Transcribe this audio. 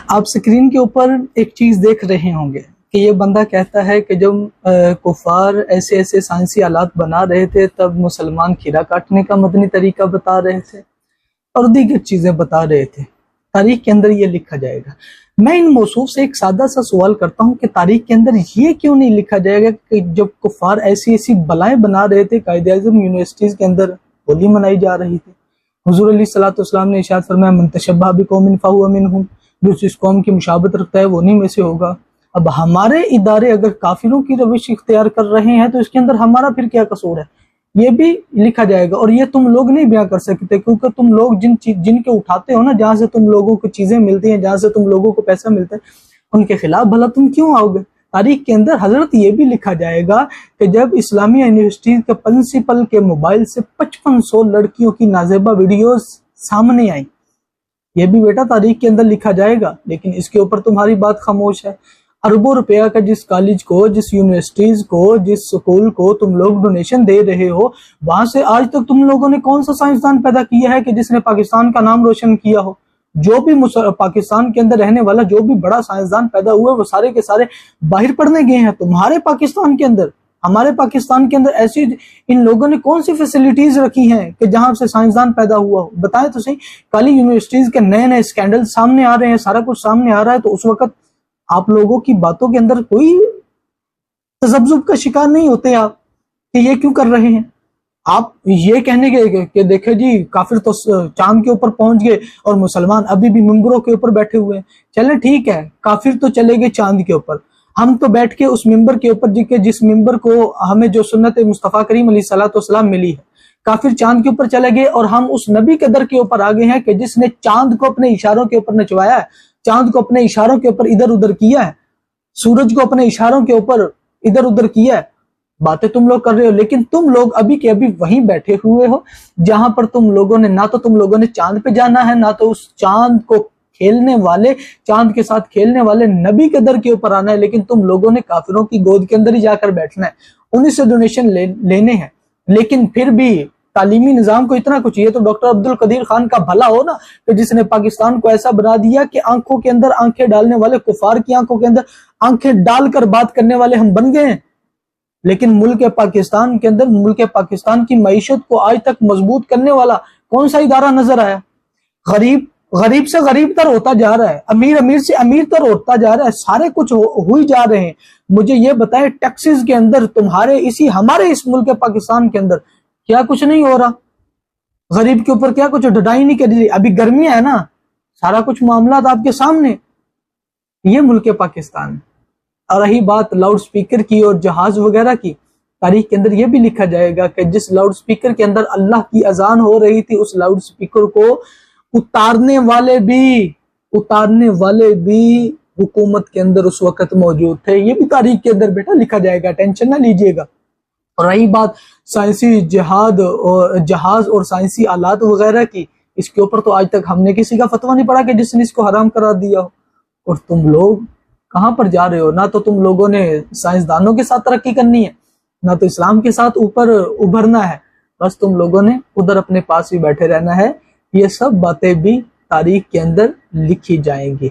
آپ سکرین کے اوپر ایک چیز دیکھ رہے ہوں گے کہ یہ بندہ کہتا ہے کہ جب کفار ایسے ایسے سائنسی آلات بنا رہے تھے تب مسلمان کھیرا کاٹنے کا مدنی طریقہ بتا رہے تھے اور دیگر چیزیں بتا رہے تھے۔ تاریخ کے اندر یہ لکھا جائے گا۔ میں ان موصوف سے ایک سادہ سا سوال کرتا ہوں کہ تاریخ کے اندر یہ کیوں نہیں لکھا جائے گا کہ جب کفار ایسی ایسی بلائیں بنا رہے تھے، قائد اعظم یونیورسٹیز کے اندر ہولی منائی جا رہی تھی، حضور علیہ الصلوۃ والسلام نے ارشاد فرمایا من تشبہ بقوم فہو منہم، جو اس قوم کی مشابہت رکھتا ہے وہ انہی میں سے ہوگا۔ اب ہمارے ادارے اگر کافروں کی روش اختیار کر رہے ہیں تو اس کے اندر ہمارا پھر کیا قصور ہے؟ یہ بھی لکھا جائے گا، اور یہ تم لوگ نہیں بیان کر سکتے کیونکہ تم لوگ جن کے اٹھاتے ہو نا، جہاں سے تم لوگوں کو چیزیں ملتی ہیں، جہاں سے تم لوگوں کو پیسہ ملتا ہے، ان کے خلاف بھلا تم کیوں آؤ گے؟ تاریخ کے اندر حضرت یہ بھی لکھا جائے گا کہ جب اسلامیہ یونیورسٹی کے پرنسپل کے موبائل سے 5500 لڑکیوں کی نازیبہ ویڈیوز سامنے آئیں، یہ بھی بیٹا تاریخ کے اندر لکھا جائے گا، لیکن اس کے اوپر تمہاری بات خاموش ہے۔ اربوں روپیہ کا جس کالج کو، جس یونیورسٹیز کو، جس سکول کو تم لوگ ڈونیشن دے رہے ہو، وہاں سے آج تک تم لوگوں نے کون سا سائنسدان پیدا کیا ہے کہ جس نے پاکستان کا نام روشن کیا ہو؟ جو بھی پاکستان کے اندر رہنے والا جو بھی بڑا سائنسدان پیدا ہوا ہے وہ سارے کے سارے باہر پڑھنے گئے ہیں تمہارے پاکستان کے اندر۔ ہمارے پاکستان کے اندر ایسی ان لوگوں نے کون سی فیسلٹیز رکھی ہیں کہ جہاں سے سائنسدان پیدا ہوا ہو؟ بتائیں تو صحیح۔ کالی یونیورسٹیز کے نئے نئے اسکینڈل سامنے آ رہے ہیں، سارا کچھ سامنے آ رہا ہے، تو اس وقت آپ لوگوں کی باتوں کے اندر کوئی تذبذب کا شکار نہیں ہوتے آپ کہ یہ کیوں کر رہے ہیں؟ آپ یہ کہنے گے کہ دیکھیں جی کافر تو چاند کے اوپر پہنچ گئے اور مسلمان ابھی بھی منبروں کے اوپر بیٹھے ہوئے ہیں۔ چلیں ٹھیک ہے، کافر تو چلے گئے چاند کے اوپر، ہم تو بیٹھ کے اس ممبر کے اوپر جس ممبر کو ہمیں جو سنت مصطفیٰ کریم علیہ الصلوۃ والسلام ملی ہے، کافر چاند کے اوپر چلے گئے اور ہم اس نبی کے در کے اوپر آ گئے ہیں کہ جس نے چاند کو اپنے اشاروں کے اوپر نچوایا ہے، چاند کو اپنے اشاروں کے اوپر ادھر ادھر کیا ہے، سورج کو اپنے اشاروں کے اوپر ادھر ادھر کیا ہے۔ باتیں تم لوگ کر رہے ہو، لیکن تم لوگ ابھی کے ابھی وہیں بیٹھے ہوئے ہو جہاں پر تم لوگوں نے نہ تو تم لوگوں نے چاند پہ جانا ہے، نہ تو اس چاند کو کھیلنے والے، چاند کے ساتھ کھیلنے والے نبی کے در کے اوپر آنا ہے، لیکن تم لوگوں نے کافروں کی گود کے اندر ہی جا کر بیٹھنا ہے، انہی سے ڈونیشن لینے ہیں۔ لیکن پھر بھی تعلیمی نظام کو اتنا کچھ، یہ تو ڈاکٹر عبد القدیر خان کا بھلا ہو نا کہ جس نے پاکستان کو ایسا بنا دیا کہ آنکھوں کے اندر آنکھیں ڈالنے والے، کفار کی آنکھوں کے اندر آنکھیں ڈال کر بات کرنے والے ہم بن گئے ہیں۔ لیکن ملک پاکستان کے اندر، ملک پاکستان کی معیشت کو آج تک مضبوط کرنے والا کون سا ادارہ نظر آیا؟ غریب سے غریب تر ہوتا جا رہا ہے، امیر سے امیر تر ہوتا جا رہا ہے، سارے کچھ ہوئی جا رہے ہیں۔ مجھے یہ بتائیں ٹیکسز کے اندر تمہارے ہمارے اس ملک پاکستان کے اندر کیا کچھ نہیں ہو رہا؟ غریب کے اوپر کیا کچھ ڈھڈائی نہیں کر رہی؟ ابھی گرمیاں ہے نا، سارا کچھ معاملات آپ کے سامنے۔ یہ ملک پاکستان ہے۔ اور رہی بات لاؤڈ سپیکر کی اور جہاز وغیرہ کی، تاریخ کے اندر یہ بھی لکھا جائے گا کہ جس لاؤڈ سپیکر کے اندر اللہ کی اذان ہو رہی تھی، اس لاؤڈ سپیکر کو اتارنے والے بھی حکومت کے اندر اس وقت موجود تھے۔ یہ بھی تاریخ کے اندر بیٹا لکھا جائے گا، ٹینشن نہ لیجئے گا۔ اور رہی بات سائنسی جہاز اور سائنسی آلات وغیرہ کی، اس کے اوپر تو آج تک ہم نے کسی کا فتویٰ نہیں پڑھا کہ جس نے اس کو حرام کرا دیا ہو۔ اور تم لوگ کہاں پر جا رہے ہو؟ نہ تو تم لوگوں نے سائنسدانوں کے ساتھ ترقی کرنی ہے، نہ تو اسلام کے ساتھ اوپر ابھرنا ہے، بس تم لوگوں نے ادھر اپنے پاس ہی بیٹھے رہنا ہے۔ یہ سب باتیں بھی تاریخ کے اندر لکھی جائیں گی۔